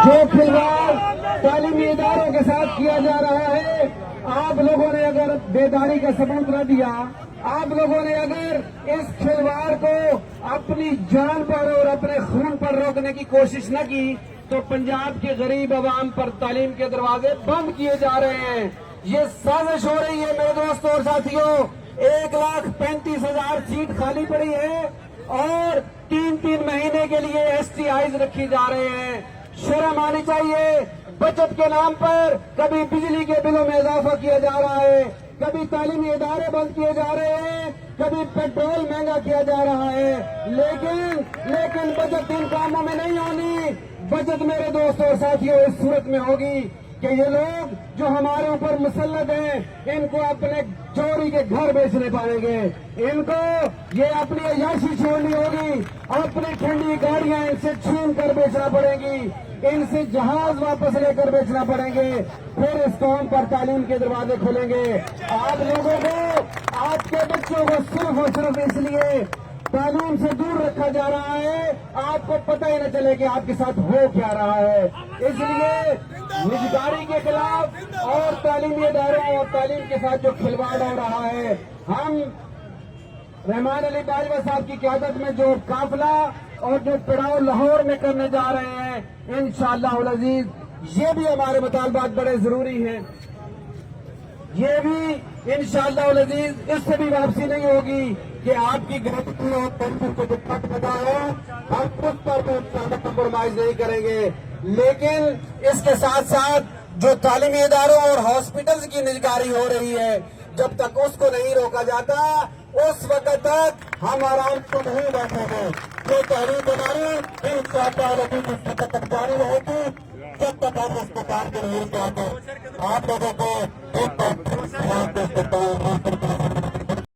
جو کھلواڑ تعلیمی اداروں کے ساتھ کیا جا رہا ہے، آپ لوگوں نے اگر بیداری کا ثبوت نہ دیا، آپ لوگوں نے اگر اس کھلواڑ کو اپنی جان پر اور اپنے خون پر روکنے کی کوشش نہ کی تو پنجاب کے غریب عوام پر تعلیم کے دروازے بند کیے جا رہے ہیں۔ یہ سازش ہو رہی ہے میرے دوستوں اور ساتھیوں۔ 1,35,000 سیٹ خالی پڑی ہے اور 3 مہینے کے لیے STIs رکھی جا رہے ہیں۔ شرم آنی چاہیے۔ بچت کے نام پر کبھی بجلی کے بلوں میں اضافہ کیا جا رہا ہے، کبھی تعلیمی ادارے بند کیے جا رہے ہیں، کبھی پیٹرول مہنگا کیا جا رہا ہے، لیکن بچت ان کاموں میں نہیں ہونی۔ بچت میرے دوستوں اور ساتھیوں اس صورت میں ہوگی کہ یہ لوگ جو ہمارے اوپر مسلط ہیں، ان کو اپنے چوری کے گھر بیچنے پڑیں گے، ان کو یہ اپنی عیاشی چھوڑنی ہوگی، اپنی ٹھنڈی گاڑیاں ان سے چھین کر بیچنا پڑیں گی، ان سے جہاز واپس لے کر بیچنا پڑیں گے، پھر اس قوم پر تعلیم کے دروازے کھلیں گے۔ آپ لوگوں کو، آپ کے بچوں کو صرف اور صرف اس لیے تعلیم سے دور رکھا جا رہا ہے آپ کو پتہ ہی نہ چلے کہ آپ کے ساتھ ہو کیا رہا ہے۔ اس لیے نجکاری کے خلاف اور تعلیمی اداروں اور تعلیم کے ساتھ جو کھلواڑ ہو رہا ہے، ہم رحمان علی باجوہ صاحب کی قیادت میں جو قافلہ اور جو پڑاؤ لاہور میں کرنے جا رہے ہیں، انشاءاللہ العزیز یہ بھی ہمارے مطالبات بڑے ضروری ہیں۔ یہ بھی انشاءاللہ العزیز اس سے بھی واپسی نہیں ہوگی کہ آپ کی گرفتی اور تنظیم کو جو پٹ بتا ہے ہم اس پر بھی انشاءاللہ کمپرومائز نہیں کریں گے، لیکن اس کے ساتھ ساتھ جو تعلیمی اداروں اور ہاسپٹلز کی نجکاری ہو رہی ہے، جب تک اس کو نہیں روکا جاتا اس وقت تک ہم آرام سے نہیں بیٹھیں گے۔ یہ تحریک ہماری انشاءاللہ العزیز اس وقت تک جاری رہے گی جب تک ہم اس مقام کے نہیں جاتے۔ آپ لوگوں کو ایک بار